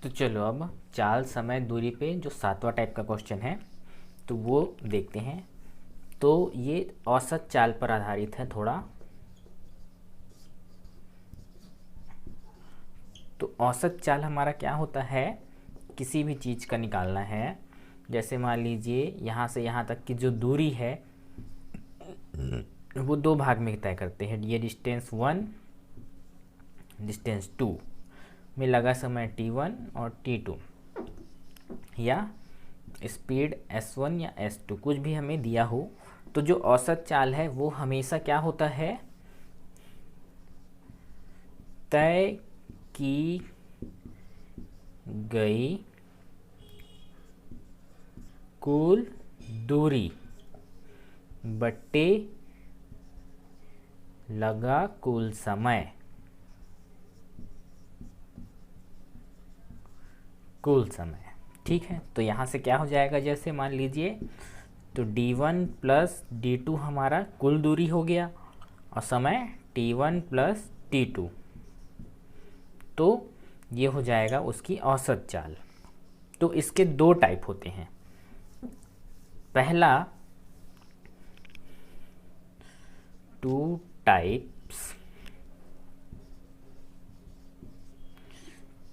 तो चलो अब चाल समय दूरी पे जो सातवां टाइप का क्वेश्चन है तो वो देखते हैं। तो ये औसत चाल पर आधारित है थोड़ा। तो औसत चाल हमारा क्या होता है, किसी भी चीज़ का निकालना है। जैसे मान लीजिए यहाँ से यहाँ तक की जो दूरी है वो दो भाग में तय करते हैं। ये डिस्टेंस 1, डिस्टेंस 2 में लगा समय t1 और t2, या स्पीड s1 या s2 कुछ भी हमें दिया हो। तो जो औसत चाल है वो हमेशा क्या होता है, तय की गई कुल दूरी बट्टे लगा कुल समय, कुल समय। ठीक है, तो यहाँ से क्या हो जाएगा, जैसे मान लीजिए तो d1 प्लस d2 हमारा कुल दूरी हो गया और समय t1 प्लस t2, तो ये हो जाएगा उसकी औसत चाल। तो इसके दो टाइप होते हैं। पहला, टू टाइप्स।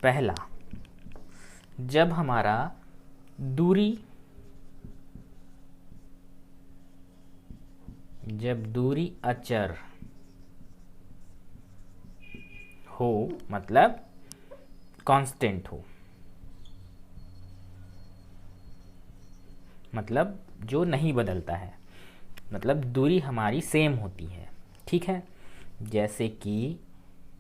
पहला, जब हमारा दूरी, जब दूरी अचर हो, मतलब कांस्टेंट हो, मतलब जो नहीं बदलता है, मतलब दूरी हमारी सेम होती है। ठीक है, जैसे कि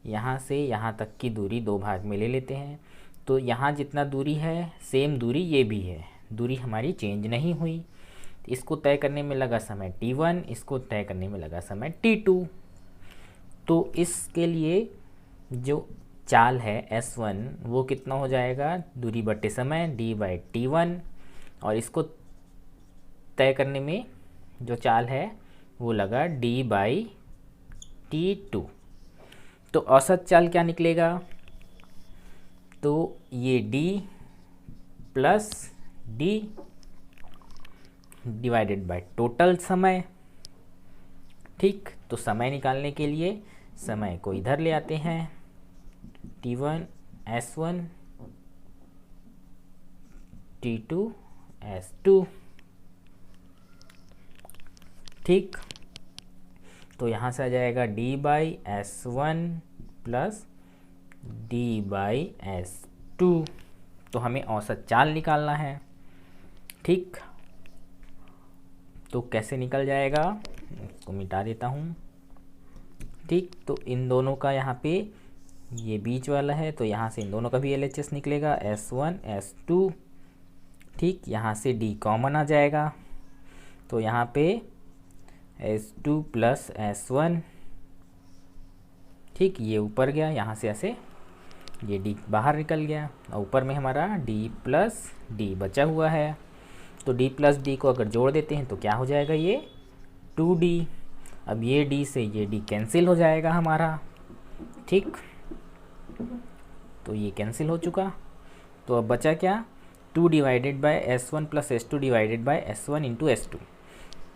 यहाँ से यहाँ तक की दूरी दो भाग में ले लेते हैं। तो यहाँ जितना दूरी है सेम दूरी ये भी है, दूरी हमारी चेंज नहीं हुई। इसको तय करने में लगा समय t1, इसको तय करने में लगा समय t2। तो इसके लिए जो चाल है s1 वो कितना हो जाएगा, दूरी बटे समय d/t1, और इसको तय करने में जो चाल है वो लगा d/t2। तो औसत चाल क्या निकलेगा, तो ये d plus d divided by total समय। ठीक, तो समय निकालने के लिए समय को इधर ले आते हैं, t1 s1 t2 s2। ठीक, तो यहाँ से आ जाएगा d/s1 प्लस d/s2। तो हमें औसत चाल निकालना है। ठीक, तो कैसे निकल जाएगा, इसको मिटा देता हूँ। ठीक, तो इन दोनों का यहाँ पे ये बीच वाला है, तो यहाँ से इन दोनों का भी LHS निकलेगा, s1 s2। ठीक, यहाँ से d कॉमन आ जाएगा, तो यहाँ पे s2 प्लस s1। ठीक, ये ऊपर गया, यहाँ से ऐसे ये d बाहर निकल गया और ऊपर में हमारा d प्लस d बचा हुआ है। तो d प्लस d को अगर जोड़ देते हैं तो क्या हो जाएगा, ये 2d। अब ये d से ये d कैंसिल हो जाएगा हमारा। ठीक, तो ये कैंसिल हो चुका। तो अब बचा क्या, 2 divided by s1 plus s2 divided by s1 into s2।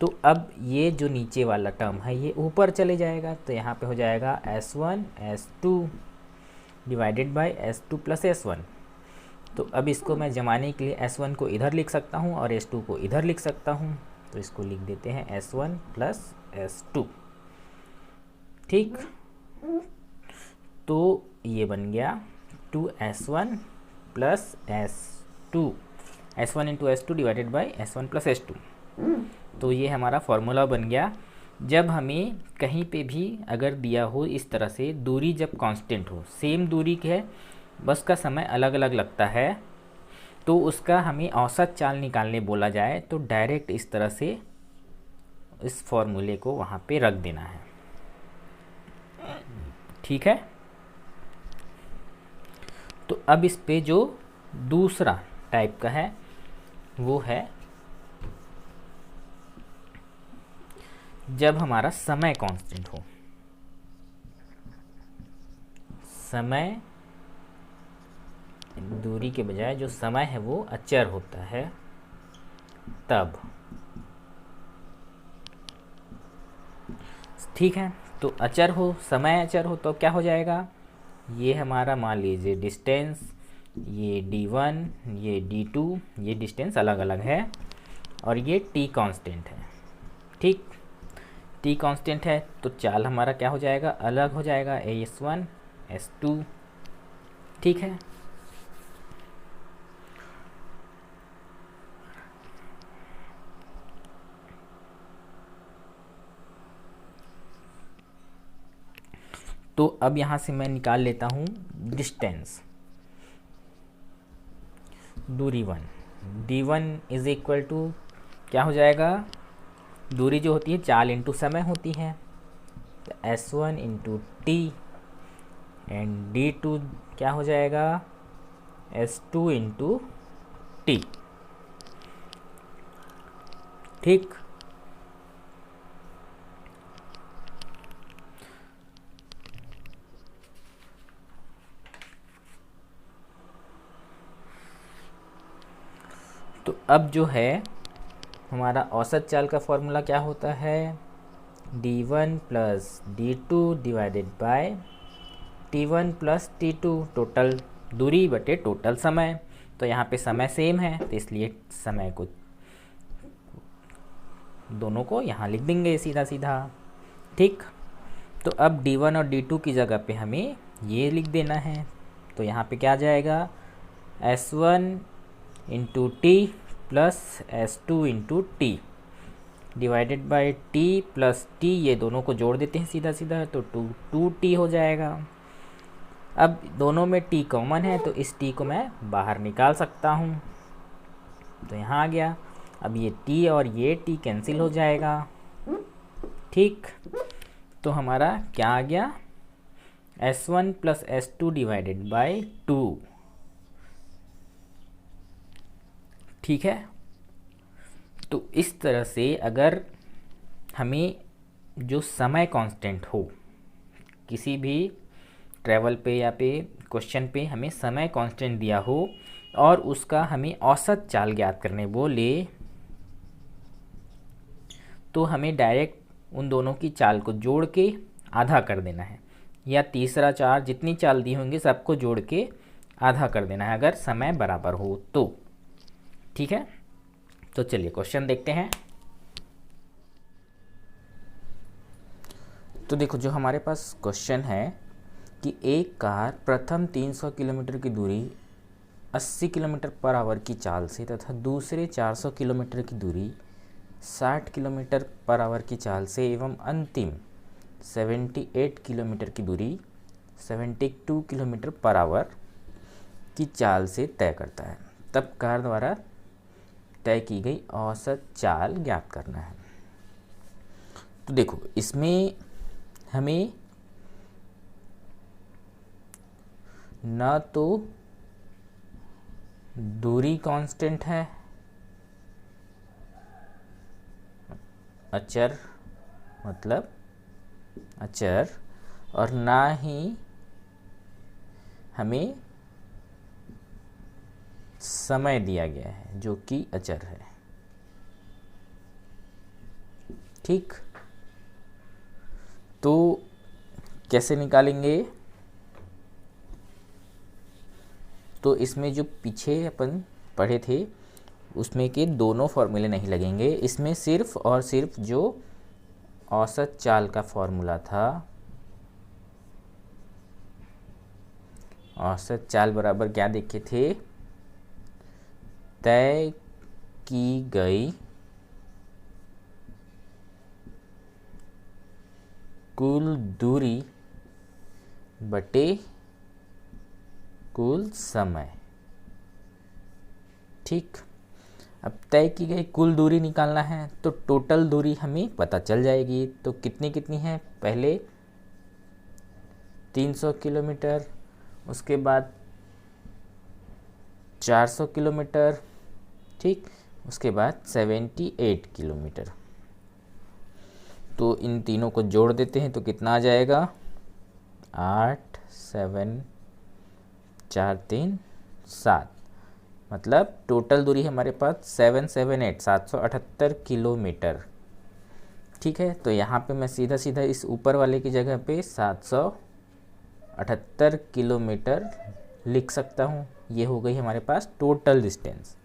तो अब ये जो नीचे वाला टर्म है ये ऊपर चले जाएगा, तो यहाँ पे हो जाएगा s1 s2 divided by s2 plus s1। तो अब इसको मैं जमाने के लिए s1 को इधर लिख सकता हूँ और s2 को इधर लिख सकता हूँ। तो इसको लिख देते हैं s1 प्लस s2। ठीक, तो ये बन गया 2s1 plus s2, s1 into s2 divided by s1 plus s2। तो ये हमारा फॉर्मूला बन गया। जब हमें कहीं पे भी अगर दिया हो इस तरह से, दूरी जब कांस्टेंट हो, सेम दूरी के है बस का समय अलग अलग लगता है, तो उसका हमें औसत चाल निकालने बोला जाए तो डायरेक्ट इस तरह से इस फॉर्मूले को वहाँ पे रख देना है। ठीक है, तो अब इस पे जो दूसरा टाइप का है वो है जब हमारा समय कांस्टेंट हो। समय दूरी के बजाय जो समय है वो अचर होता है तब। ठीक है, तो अचर हो, समय अचर हो तो क्या हो जाएगा, ये हमारा मान लीजिए डिस्टेंस, ये d1, ये d2, ये डिस्टेंस अलग अलग है और ये t कांस्टेंट है। ठीक, t कांस्टेंट है तो चाल हमारा क्या हो जाएगा, अलग हो जाएगा, s1 s2। ठीक है, तो अब यहाँ से मैं निकाल लेता हूँ डिस्टेंस, दूरी 1, d1 इज इक्वल टू क्या हो जाएगा, दूरी जो होती है चाल इंटू समय होती है, तो s1 into T, and d2 क्या हो जाएगा, s2 इंटू टी। ठीक, तो अब जो है हमारा औसत चाल का फॉर्मूला क्या होता है, d1 plus d2 divided by t1 plus t2, total दूरी बटे टोटल समय। तो यहाँ पे समय सेम है तो इसलिए समय को दोनों को यहाँ लिख देंगे सीधा सीधा। ठीक, तो अब d1 और d2 की जगह पे हमें ये लिख देना है, तो यहाँ पे क्या आ जाएगा, s1 into T plus s2 into T divided by t plus t, ये दोनों को जोड़ देते हैं सीधा सीधा तो 2t हो जाएगा। अब दोनों में t कॉमन है तो इस t को मैं बाहर निकाल सकता हूँ, तो यहाँ आ गया। अब ये t और ये t कैंसिल हो जाएगा। ठीक, तो हमारा क्या आ गया, s1 plus s2 divided by 2। ठीक है, तो इस तरह से अगर हमें जो समय कांस्टेंट हो, किसी भी ट्रैवल पे या पे क्वेश्चन पे हमें समय कांस्टेंट दिया हो और उसका हमें औसत चाल ज्ञात करने बोले, तो हमें डायरेक्ट उन दोनों की चाल को जोड़ के आधा कर देना है, या तीसरा चार जितनी चाल दी होंगी सबको जोड़ के आधा कर देना है अगर समय बराबर हो तो। ठीक है, तो चलिए क्वेश्चन देखते हैं। तो देखो जो हमारे पास क्वेश्चन है कि एक कार प्रथम 300 किलोमीटर की दूरी 80 किलोमीटर पर आवर की चाल से तथा दूसरे 400 किलोमीटर की दूरी 60 किलोमीटर पर आवर की चाल से एवं अंतिम 78 किलोमीटर की दूरी 72 किलोमीटर पर आवर की चाल से तय करता है, तब कार द्वारा तय की गई औसत चाल ज्ञात करना है। तो देखो इसमें हमें न तो दूरी कांस्टेंट है, अचर मतलब अचर, और ना ही हमें समय दिया गया है जो कि अचर है। ठीक, तो कैसे निकालेंगे, तो इसमें जो पीछे अपन पढ़े थे उसमें के दोनों फॉर्मूले नहीं लगेंगे, इसमें सिर्फ और सिर्फ जो औसत चाल का फॉर्मूला था, औसत चाल बराबर क्या देखे थे, तय की गई कुल दूरी बटे कुल समय। ठीक, अब तय की गई कुल दूरी निकालना है तो टोटल दूरी हमें पता चल जाएगी, तो कितनी कितनी है, पहले 300 किलोमीटर, उसके बाद 400 किलोमीटर, ठीक, उसके बाद 78 किलोमीटर। तो इन तीनों को जोड़ देते हैं तो कितना आ जाएगा, 8 7 4 3 7, मतलब टोटल दूरी हमारे पास 778 किलोमीटर। ठीक है, तो यहाँ पे मैं सीधा सीधा इस ऊपर वाले की जगह पे 778 किलोमीटर लिख सकता हूँ। ये हो गई हमारे पास टोटल डिस्टेंस।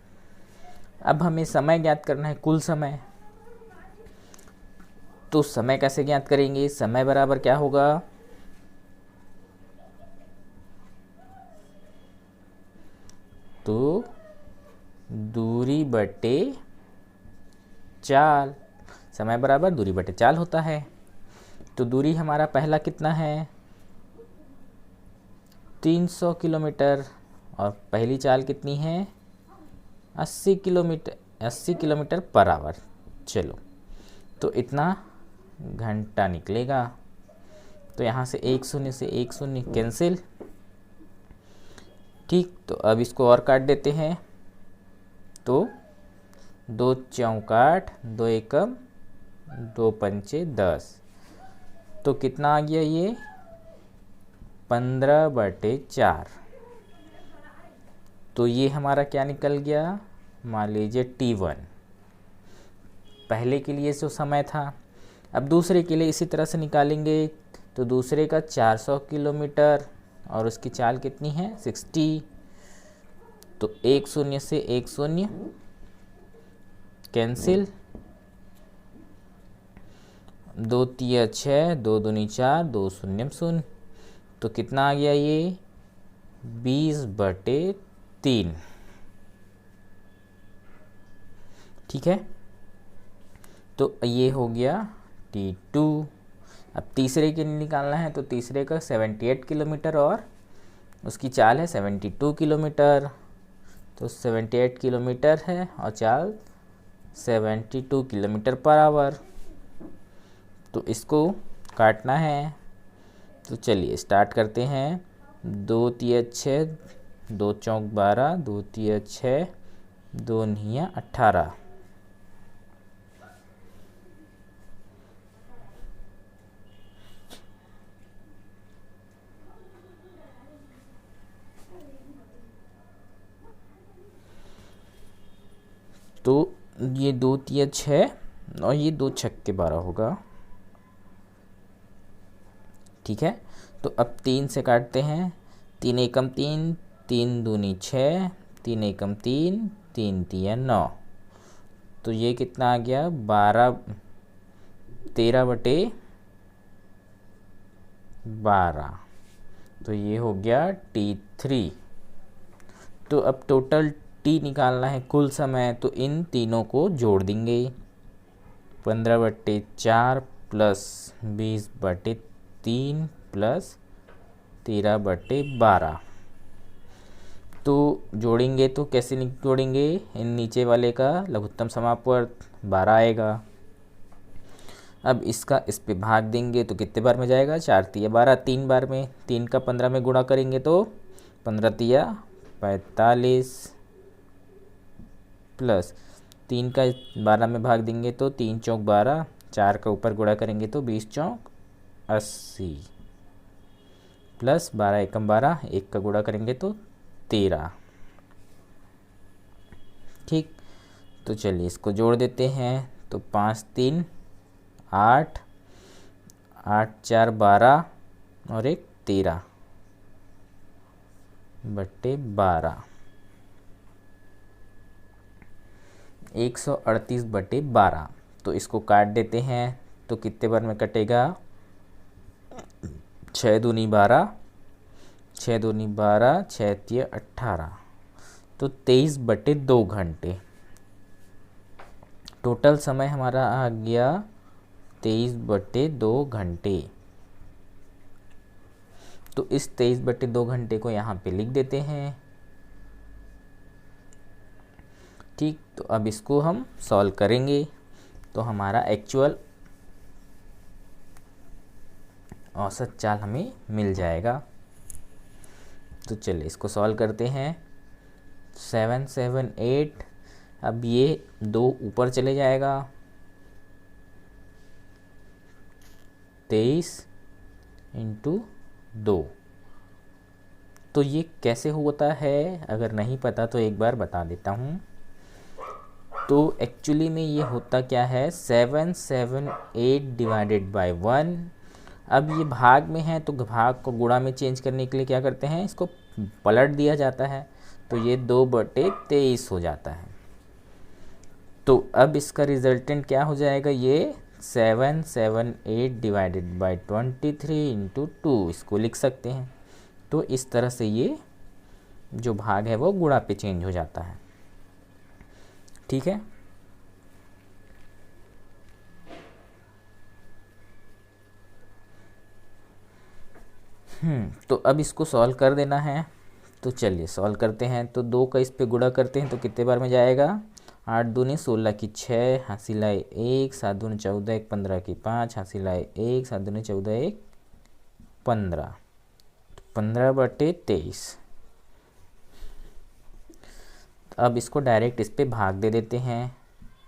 अब हमें समय ज्ञात करना है, कुल समय। तो समय कैसे ज्ञात करेंगे? समय बराबर क्या होगा? तो दूरी बटे चाल, समय बराबर दूरी बटे चाल होता है। तो दूरी हमारा पहला कितना है? 300 किलोमीटर, और पहली चाल कितनी है? 80 किलोमीटर पर आवर। चलो, तो इतना घंटा निकलेगा। तो यहाँ से एक शून्य कैंसिल। ठीक, तो अब इसको और काट देते हैं। तो 2 चौक 8, 2 एकम 2 पंचे 10। तो कितना आ गया ये? 15/4। तो ये हमारा क्या निकल गया? मान लीजिए T1 पहले के लिए जो समय था। अब दूसरे के लिए इसी तरह से निकालेंगे। तो दूसरे का 400 किलोमीटर और उसकी चाल कितनी है? 60। तो एक शून्य से एक शून्य कैंसिल। 2 तिया 6, 2 दूनी 4, 2 शून्यम शून्य। तो कितना आ गया ये? 20/3। ठीक है, तो ये हो गया T2। अब तीसरे के लिए निकालना है। तो तीसरे का 78 किलोमीटर और उसकी चाल है 72 किलोमीटर। तो 78 किलोमीटर है और चाल 72 किलोमीटर पर आवर। तो इसको काटना है। तो चलिए स्टार्ट करते हैं। 2 तिया 6, 2 चौक 12, 2 तिया 6, 2 निया 18। तो ये 2 तिया 6 और ये 2 छक्के 12 होगा। ठीक है, तो अब 3 से काटते हैं। 3 एकम 3, 3 दूनी 6, 3 एकम 3, 3 तिया 9। तो ये कितना आ गया? 13/12। तो ये हो गया T3। तो अब टोटल T निकालना है, कुल समय। तो इन तीनों को जोड़ देंगे। 15/4 प्लस 20/3 प्लस 13/12। तो जोड़ेंगे तो कैसे जोड़ेंगे? इन नीचे वाले का लघुत्तम समापवर्त 12 आएगा। अब इसका इस पे भाग देंगे तो कितने बार में जाएगा? 4 तिया 12, 3 बार में। 3 का 15 में गुणा करेंगे तो 15 तिया 45 प्लस 3 का 12 में भाग देंगे तो 3 चौक 12, 4 का ऊपर गुणा करेंगे तो 20 चौक 80 प्लस 12 एकम 12, 1 का गुणा करेंगे तो 13। ठीक, तो चलिए इसको जोड़ देते हैं। तो 5 3 8, 8 4 12 और 1 13/12। 138/12। तो इसको काट देते हैं। तो कितने बार में कटेगा? 6 दूनी 12, 6 दूनी 12, 6 तिया 18। तो 23/2 घंटे। टोटल समय हमारा आ गया 23/2 घंटे। तो इस 23/2 घंटे को यहाँ पे लिख देते हैं। ठीक, तो अब इसको हम सॉल्व करेंगे तो हमारा एक्चुअल औसत चाल हमें मिल जाएगा। तो चलिए इसको सॉल्व करते हैं। 7 7 8। अब ये 2 ऊपर चले जाएगा। 23 × 2। तो ये कैसे होता है, अगर नहीं पता तो एक बार बता देता हूँ। तो एक्चुअली में ये होता क्या है, 778 डिवाइडेड बाय 1। अब ये भाग में है तो भाग को गुणा में चेंज करने के लिए क्या करते हैं, इसको पलट दिया जाता है, तो ये 2/23 हो जाता है। तो अब इसका रिजल्टेंट क्या हो जाएगा, ये 778 डिवाइडेड बाय 23 इंटू 2 इसको लिख सकते हैं। तो इस तरह से ये जो भाग है वो गुणा पे चेंज हो जाता है। ठीक है, तो अब इसको सॉल्व कर देना है। तो चलिए सॉल्व करते हैं। तो 2 का इस पे गुणा करते हैं तो कितने बार में जाएगा, 8 दूनी 16 की 6, हासिल आए 1, 7 दूनी 14, 1 15 की 5, हासिल आए 1, 7 दूनी 14, 1 15, 15/23। अब इसको डायरेक्ट इस पे भाग दे देते हैं,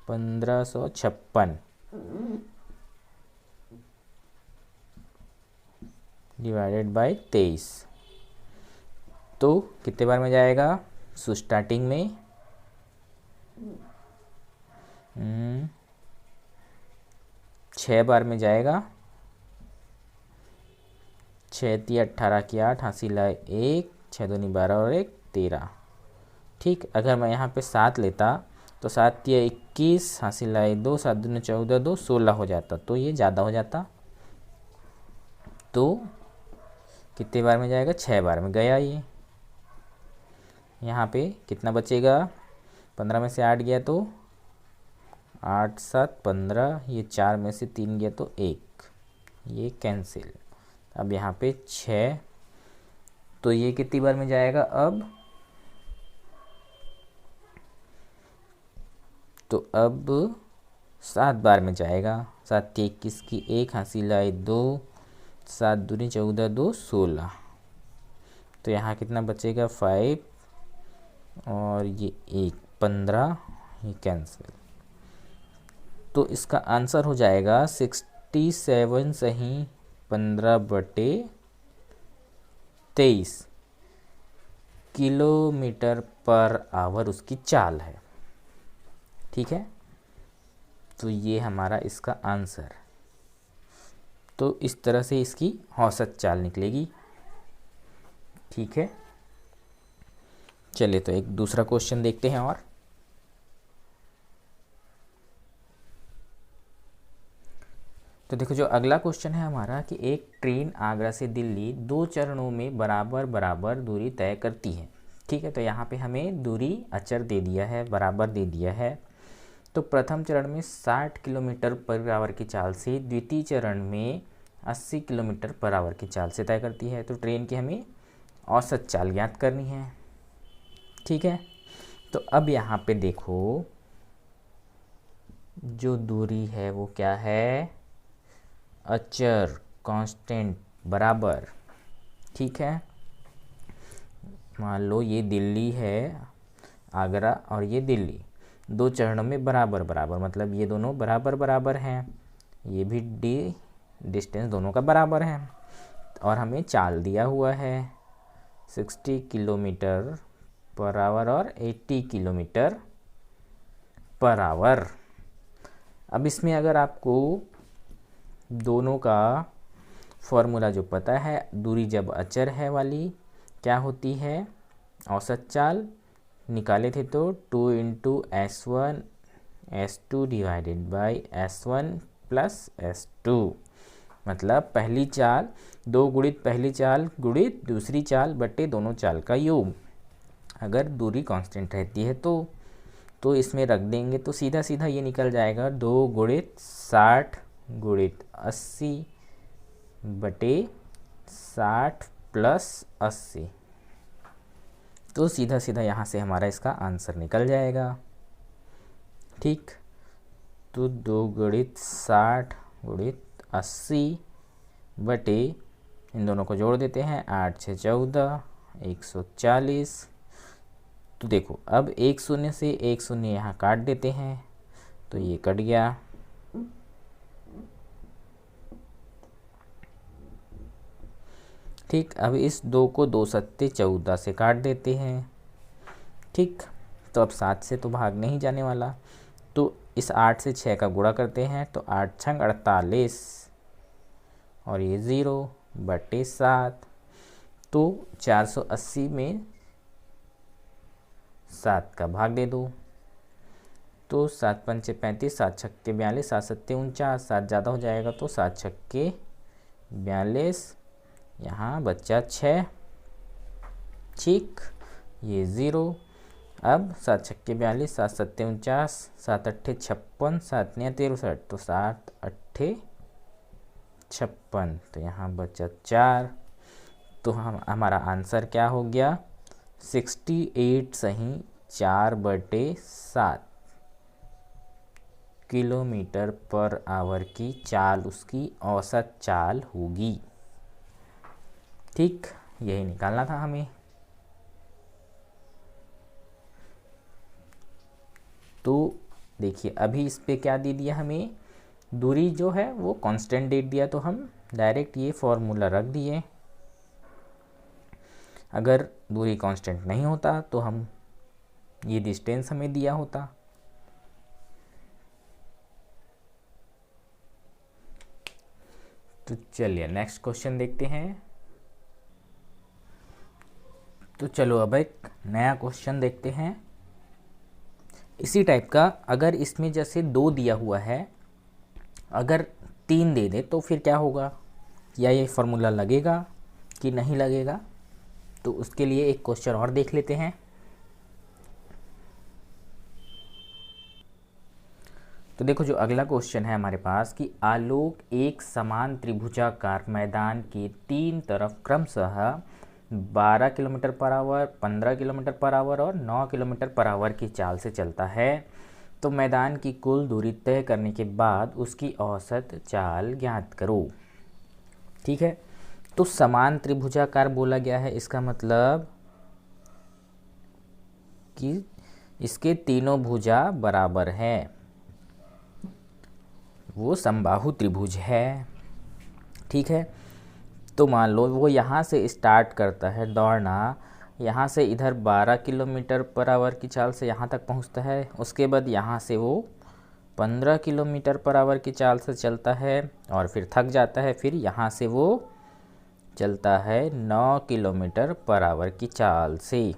1556 डिवाइडेड बाय 23। तो कितने बार में जाएगा, सो स्टार्टिंग में 6 बार में जाएगा, 6 × 18 की 8, हासिल आए 1, 6 दूनी 12 और 1 13। ठीक, अगर मैं यहाँ पे 7 लेता तो 7 × 21, हासिल आए 2, 7 दूनी 14, 2 16 हो जाता, तो ये ज़्यादा हो जाता। तो कितने बार में जाएगा, 6 बार में गया ये। यहाँ पे कितना बचेगा, 15 में से 8 गया तो 8 7 15, ये 4 में से 3 गया तो 1, ये कैंसिल। अब यहाँ पे 6, तो ये कितनी बार में जाएगा अब, तो अब 7 बार में जाएगा। 7 × 21 की 1, हासिल आए 2, 7 दूनी 14, 2 16। तो यहाँ कितना बचेगा, 5 और ये 1 15, ये कैंसिल। तो इसका आंसर हो जाएगा 67 सही 15/23 किलोमीटर पर आवर उसकी चाल है। ठीक है, तो ये हमारा इसका आंसर। तो इस तरह से इसकी औसत चाल निकलेगी। ठीक है, चलिए तो एक दूसरा क्वेश्चन देखते हैं। और तो देखो जो अगला क्वेश्चन है हमारा कि एक ट्रेन आगरा से दिल्ली 2 चरणों में बराबर बराबर दूरी तय करती है। ठीक है, तो यहाँ पे हमें दूरी अचर दे दिया है, बराबर दे दिया है। तो प्रथम चरण में 60 किलोमीटर पर आवर की चाल से, द्वितीय चरण में 80 किलोमीटर पर आवर की चाल से तय करती है। तो ट्रेन की हमें औसत चाल ज्ञात करनी है। ठीक है, तो अब यहाँ पे देखो जो दूरी है वो क्या है, अचर, कांस्टेंट, बराबर। ठीक है, मान लो ये दिल्ली है, आगरा और ये दिल्ली, 2 चरणों में बराबर बराबर, मतलब ये दोनों बराबर बराबर हैं, ये भी डिस्टेंस दोनों का बराबर है। और हमें चाल दिया हुआ है 60 किलोमीटर पर आवर और 80 किलोमीटर पर आवर। अब इसमें अगर आपको दोनों का फॉर्मूला जो पता है, दूरी जब अचर है वाली क्या होती है, औसत चाल निकाले थे तो 2 × S1 S2 divided by S1 plus S2, मतलब पहली चाल 2 गुणित पहली चाल गुणित दूसरी चाल बटे दोनों चाल का योग। अगर दूरी कांस्टेंट रहती है तो इसमें रख देंगे तो सीधा सीधा ये निकल जाएगा 2 गुणित 60 गुणित 80 बटे 60 प्लस 80। तो सीधा सीधा यहाँ से हमारा इसका आंसर निकल जाएगा। ठीक, तो 2 गुणित 60 गुणित 80 बटे, इन दोनों को जोड़ देते हैं, 8 6 14, 140। तो देखो अब 1 शून्य से 1 शून्य यहाँ काट देते हैं तो ये कट गया। ठीक, अब इस 2 को 2 सत्ते 14 से काट देते हैं। ठीक, तो अब 7 से तो भाग नहीं जाने वाला, तो इस 8 से 6 का गुणा करते हैं, तो 8 छंग 48 और ये 0/7, तो 480 में 7 का भाग दे दो, तो 7 पंचे 35, 7 छक्के 42, 7 सत्ते 49, 7 ज़्यादा हो जाएगा तो 7 छक्के 42, यहाँ बच्चा 6। ठीक, ये 0। अब 7 छक्के 42, 7 सत्ते 49, 7 अट्ठे 56, 7 नया 63, तो 7 अट्ठे 56, तो यहाँ बचा 4। तो हमारा आंसर क्या हो गया? 68 सही 4/7 किलोमीटर पर आवर की चाल उसकी औसत चाल होगी। ठीक, यही निकालना था हमें। तो देखिए अभी इस पे क्या दे दिया हमें, दूरी जो है वो कांस्टेंट दे दिया, तो हम डायरेक्ट ये फॉर्मूला रख दिए। अगर दूरी कांस्टेंट नहीं होता तो हम ये डिस्टेंस हमें दिया होता। तो चलिए नेक्स्ट क्वेश्चन देखते हैं। तो चलो अब एक नया क्वेश्चन देखते हैं इसी टाइप का। अगर इसमें जैसे 2 दिया हुआ है, अगर 3 दे दे तो फिर क्या होगा, या ये फॉर्मूला लगेगा कि नहीं लगेगा? तो उसके लिए एक क्वेश्चन और देख लेते हैं। तो देखो जो अगला क्वेश्चन है हमारे पास कि आलोक एक समान त्रिभुजाकार मैदान के 3 तरफ क्रमशः 12 kilometre per hour, 15 kilometre per hour और 9 किलोमीटर पर आवर की चाल से चलता है। तो मैदान की कुल दूरी तय करने के बाद उसकी औसत चाल ज्ञात करो। ठीक है, तो समान त्रिभुजाकार बोला गया है, इसका मतलब कि इसके तीनों भुजा बराबर है, वो समबाहु त्रिभुज है। ठीक है, तो मान लो वो यहाँ से स्टार्ट करता है दौड़ना, यहाँ से इधर 12 किलोमीटर पर आवर की चाल से यहाँ तक पहुँचता है, उसके बाद यहाँ से वो 15 किलोमीटर पर आवर की चाल से चलता है और फिर थक जाता है, फिर यहाँ से वो चलता है 9 किलोमीटर पर आवर की चाल से।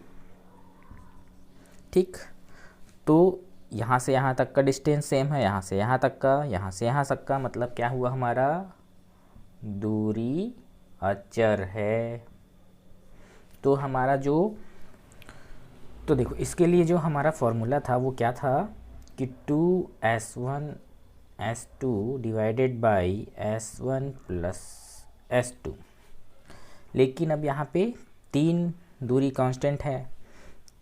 ठीक, तो यहाँ से यहाँ तक का डिस्टेंस सेम है, यहाँ से यहाँ तक का, यहाँ से यहाँ तक का, मतलब क्या हुआ हमारा, दूरी अचर है। तो हमारा जो, तो देखो इसके लिए जो हमारा फॉर्मूला था वो क्या था कि 2s1 s2 divided by s1 plus s2। लेकिन अब यहाँ पे 3 दूरी कांस्टेंट है,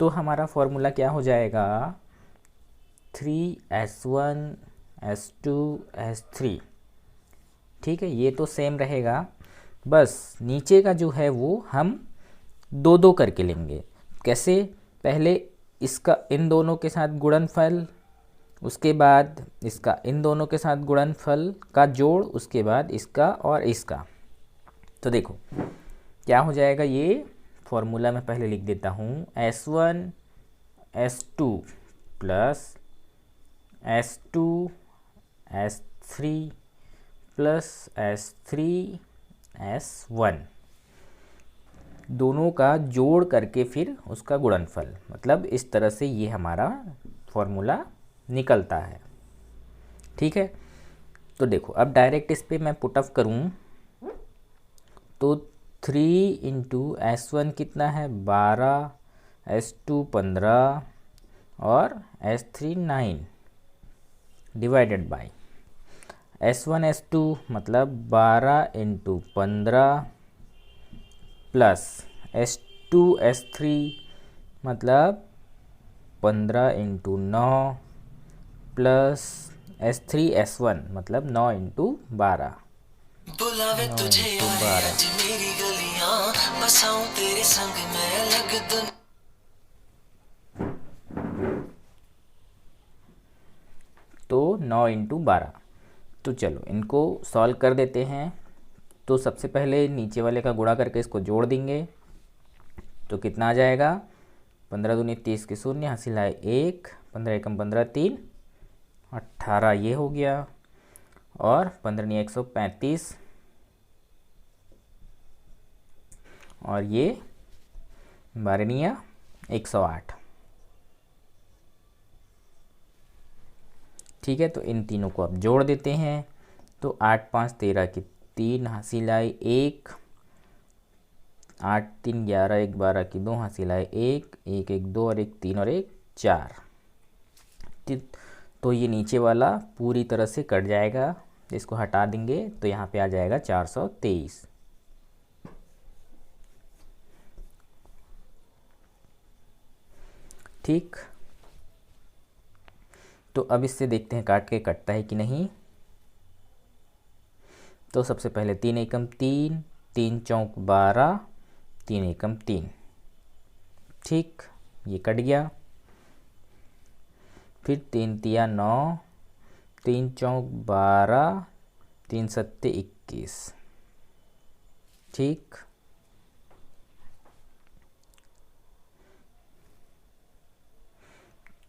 तो हमारा फॉर्मूला क्या हो जाएगा, 3s1 s2 s3। ठीक है, ये तो सेम रहेगा, बस नीचे का जो है वो हम 2-2 करके लेंगे। कैसे, पहले इसका इन दोनों के साथ गुणनफल, उसके बाद इसका इन दोनों के साथ गुणनफल का जोड़, उसके बाद इसका और इसका। तो देखो क्या हो जाएगा, ये फॉर्मूला मैं पहले लिख देता हूँ, s1 s2 plus s2 s3 plus s3 s1, दोनों का जोड़ करके फिर उसका गुणनफल, मतलब इस तरह से ये हमारा फॉर्मूला निकलता है। ठीक है, तो देखो अब डायरेक्ट इस पे मैं पुट ऑफ करूँ तो 3 इंटू s1 कितना है 12, s2 15 और s3 9 divided by s1 s2 मतलब 12 इंटू 15 प्लस s2 s3 मतलब 15 इंटू 9 प्लस s3 s1 मतलब 9 इंटू 12। बुलावे तुझे आज मेरी गलियां, बसाऊं तेरे संग मैं अलग तो 9 इंटू 12। तो चलो इनको सॉल्व कर देते हैं। तो सबसे पहले नीचे वाले का गुणा करके इसको जोड़ देंगे तो कितना आ जाएगा, 15 दूनी 30 के शून्य, हासिल आए 1, 15 एकम 15, 3 18 ये हो गया, और 15 135 और ये 12 108। ठीक है, तो इन तीनों को अब जोड़ देते हैं। तो 8 5 13 की 3, हासिल आई 1, 8 3 11 1 12 की 2, हासिल आए 1 1 1 2 और 1 3 और 1 4। तो ये नीचे वाला पूरी तरह से कट जाएगा, इसको हटा देंगे तो यहाँ पे आ जाएगा 423। ठीक, तो अब इससे देखते हैं काट के कटता है कि नहीं। तो सबसे पहले 3 एकम 3, 3 चौक 12, 3 एकम 3। ठीक, ये कट गया। फिर 3 तिया 9, 3 चौक 12, 3 सत्ते 21। ठीक,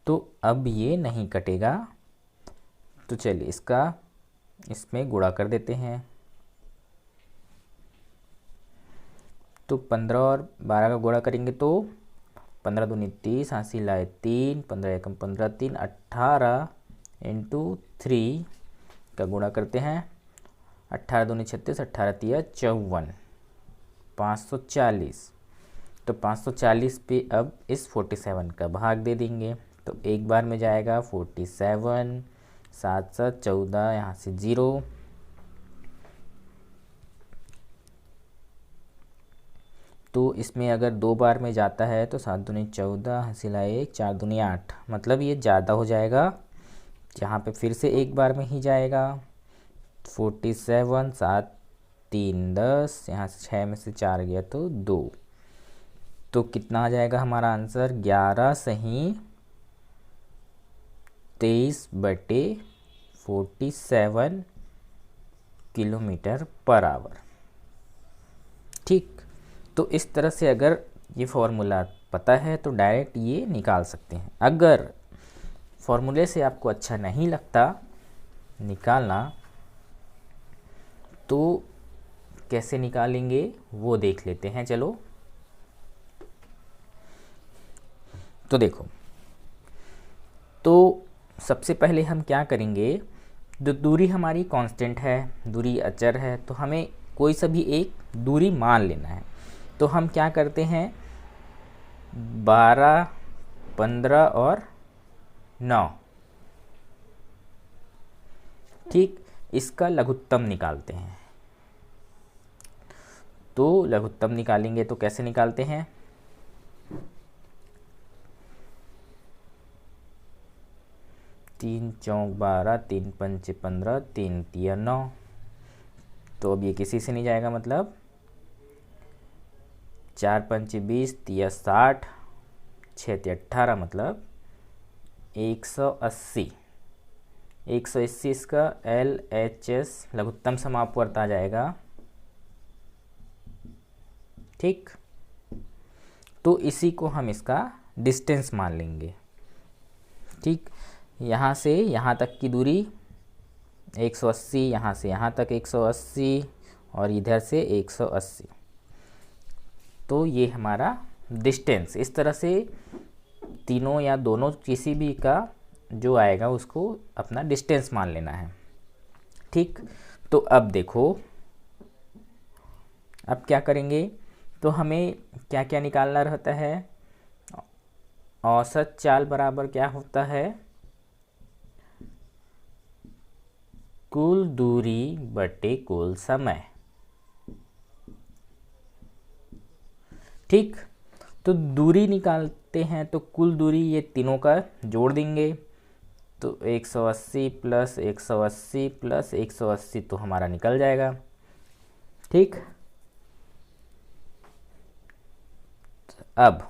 तो अब ये नहीं कटेगा, तो चलिए इसका इसमें गुणा कर देते हैं। तो 15 और 12 का गुणा करेंगे तो 15 दूनी 30, हासिल आए 3, 15 एकम 15, 3 18 इंटू 3 का गुणा करते हैं। 18 दूनी 36, 18 तिया 54, 540। तो 540 पे अब इस 47 का भाग दे देंगे तो एक बार में जाएगा 47, 7 7 14, यहाँ से 0। तो इसमें अगर 2 बार में जाता है तो 7 दूनी 14, हासिल आए 4 दूनी 8, मतलब ये ज़्यादा हो जाएगा। यहाँ पे फिर से एक बार में ही जाएगा 47, 7 3 10, यहाँ से 6 में से 4 गया तो 2। तो कितना आ जाएगा हमारा आंसर, 11 सही 23/47 किलोमीटर पर आवर। ठीक, तो इस तरह से अगर ये फॉर्मूला पता है तो डायरेक्ट ये निकाल सकते हैं। अगर फॉर्मूले से आपको अच्छा नहीं लगता निकालना तो कैसे निकालेंगे वो देख लेते हैं। चलो, तो देखो, तो सबसे पहले हम क्या करेंगे, जो दूरी हमारी कांस्टेंट है, दूरी अचर है, तो हमें कोई सा भी एक दूरी मान लेना है। तो हम क्या करते हैं, 12, 15 और 9। ठीक, इसका लघुत्तम निकालते हैं। तो लघुत्तम निकालेंगे तो कैसे निकालते हैं, तीन चौक 12, 3 पंचे 15, 3 तिया 9। तो अब ये किसी से नहीं जाएगा, मतलब 4 पंचे 20, तिया 60, 6 तिया 18, मतलब 180। 180 इसका LHS लघुत्तम समापवर्त आ जाएगा। ठीक, तो इसी को हम इसका डिस्टेंस मान लेंगे। ठीक, यहाँ से यहाँ तक की दूरी 180, यहाँ से यहाँ तक 180 और इधर से 180। तो ये हमारा डिस्टेंस, इस तरह से तीनों या दोनों किसी भी का जो आएगा उसको अपना डिस्टेंस मान लेना है। ठीक, तो अब देखो, अब क्या करेंगे, तो हमें क्या क्या निकालना रहता है, औसत चाल बराबर क्या होता है, कुल दूरी बटे कुल समय। ठीक, तो दूरी निकालते हैं तो कुल दूरी ये तीनों का जोड़ देंगे तो 180 प्लस 180 प्लस 180 तो हमारा निकल जाएगा। ठीक, अब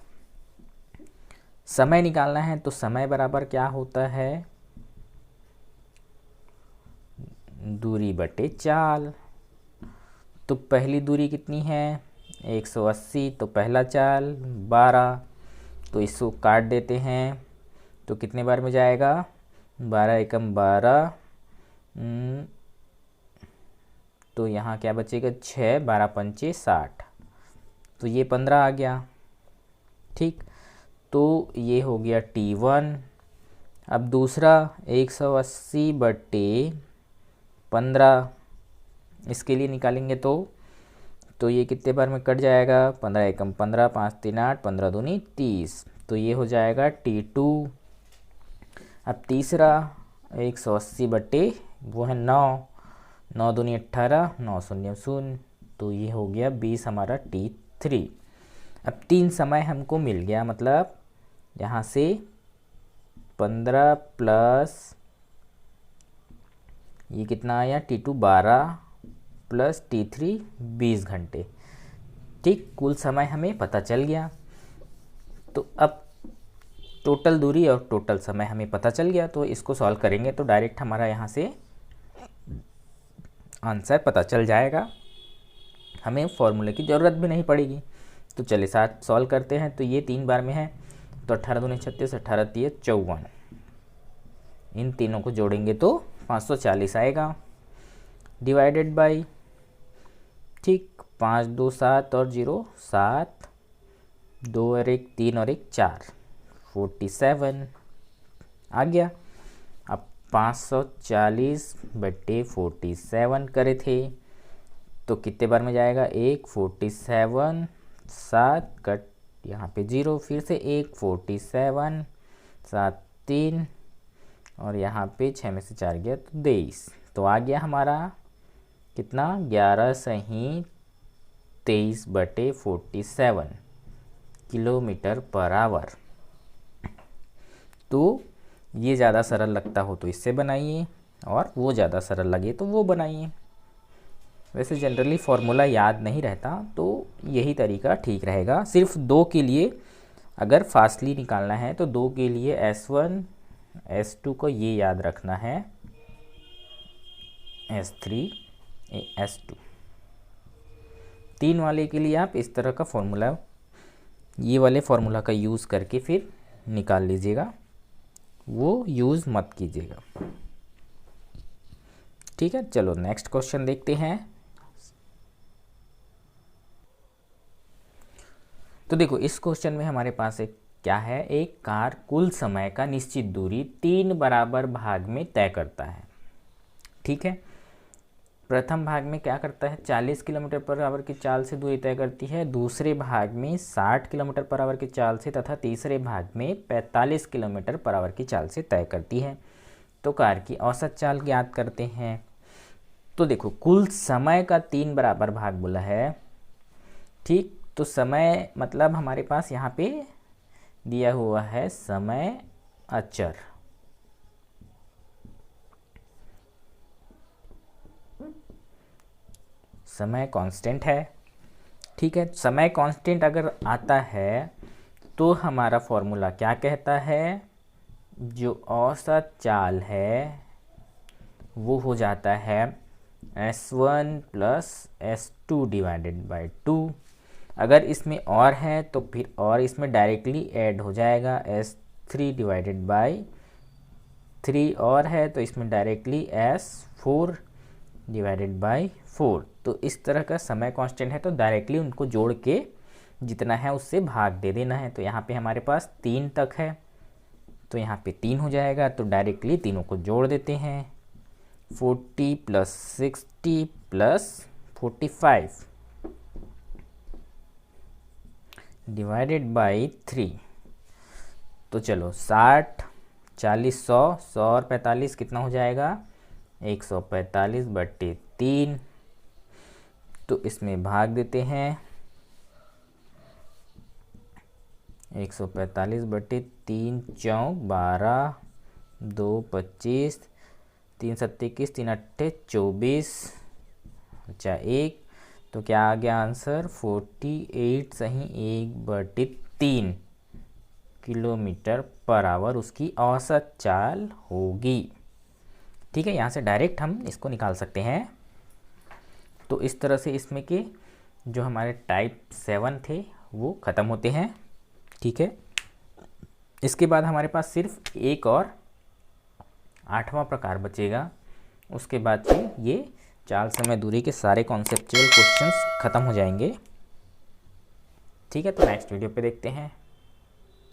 समय निकालना है तो समय बराबर क्या होता है, दूरी बटे चाल। तो पहली दूरी कितनी है 180, तो पहला चाल 12, तो इसको काट देते हैं तो कितने बार में जाएगा 12 एकम 12, तो यहाँ क्या बचेगा 6, 12 पंचे 60, तो ये 15 आ गया। ठीक, तो ये हो गया T1। अब दूसरा 180/15 इसके लिए निकालेंगे तो ये कितने बार में कट जाएगा 15 एकम 15, 5 3 8, 15 दूनी 30, तो ये हो जाएगा T2। अब तीसरा 180 वो है 9, 9 दूनी 18, 9 शून्य शून्य, तो ये हो गया 20 हमारा T3। अब 3 समय हमको मिल गया, मतलब यहाँ से 15 प्लस ये कितना आया T2 12 प्लस T3 20 घंटे। ठीक, कुल समय हमें पता चल गया। तो अब टोटल दूरी और टोटल समय हमें पता चल गया, तो इसको सॉल्व करेंगे तो डायरेक्ट हमारा यहाँ से आंसर पता चल जाएगा, हमें फॉर्मूले की ज़रूरत भी नहीं पड़ेगी। तो चलिए साथ सॉल्व करते हैं। तो ये 3 बार में है, तो 18 दूनी 36, 18 3 54, इन तीनों को जोड़ेंगे तो 540 आएगा, डिवाइडेड बाई, ठीक 5 2 7 और 0 7, 2 और 1 3 और 1 4, 47 आ गया। अब 540/47 करे थे तो कितने बार में जाएगा 1, 47 7 कट यहाँ पे 0, फिर से 1, 47 7 3 और यहाँ पे 6 में से 4 गया तो 23, तो आ गया हमारा कितना 11 सही 23/47 किलोमीटर पर आवर। तो ये ज़्यादा सरल लगता हो तो इससे बनाइए, और वो ज़्यादा सरल लगे तो वो बनाइए। वैसे जनरली फार्मूला याद नहीं रहता तो यही तरीका ठीक रहेगा। सिर्फ 2 के लिए अगर फास्टली निकालना है तो 2 के लिए S1 S2 को ये याद रखना है, S3 S2। 3 वाले के लिए आप इस तरह का फॉर्मूला, ये वाले फार्मूला का यूज़ करके फिर निकाल लीजिएगा, वो यूज़ मत कीजिएगा। ठीक है, चलो नेक्स्ट क्वेश्चन देखते हैं। तो देखो इस क्वेश्चन में हमारे पास एक क्या है, एक कार कुल समय का निश्चित दूरी 3 बराबर भाग में तय करता है। ठीक है, प्रथम भाग में क्या करता है 40 किलोमीटर पर आवर की चाल से दूरी तय करती है, दूसरे भाग में 60 किलोमीटर पर आवर की चाल से, तथा तीसरे भाग में 45 किलोमीटर पर आवर की चाल से तय करती है। तो कार की औसत चाल ज्ञात करते हैं। तो देखो कुल समय का 3 बराबर भाग बोला है। ठीक, तो समय मतलब हमारे पास यहाँ पे दिया हुआ है समय अचर, समय कांस्टेंट है। ठीक है, समय कांस्टेंट अगर आता है तो हमारा फॉर्मूला क्या कहता है, जो औसत चाल है वो हो जाता है S1 plus S2 divided by 2। अगर इसमें और है तो फिर और इसमें डायरेक्टली ऐड हो जाएगा, S3 डिवाइडेड बाई 3 और है तो इसमें डायरेक्टली S4 डिवाइडेड बाई 4। तो इस तरह का समय कांस्टेंट है तो डायरेक्टली उनको जोड़ के जितना है उससे भाग दे देना है। तो यहाँ पे हमारे पास 3 तक है तो यहाँ पे 3 हो जाएगा, तो डायरेक्टली तीनों को जोड़ देते हैं, 40 प्लस 60 प्लस 45 डिवाइडेड बाई 3। तो चलो 60 40 100 100 और 45 कितना हो जाएगा 145/3। तो इसमें भाग देते हैं 145/3 चौक 12 2 25 3 7 21 3 8 24, अच्छा 1, तो क्या आ गया आंसर 48 सही 1/3 किलोमीटर पर आवर उसकी औसत चाल होगी। ठीक है, यहाँ से डायरेक्ट हम इसको निकाल सकते हैं। तो इस तरह से इसमें के जो हमारे टाइप 7 थे वो ख़त्म होते हैं। ठीक है, इसके बाद हमारे पास सिर्फ एक और 8वां प्रकार बचेगा। उसके बाद से ये चाल समय दूरी के सारे कॉन्सेप्चुअल क्वेश्चंस ख़त्म हो जाएंगे। ठीक है, तो नेक्स्ट वीडियो पे देखते हैं।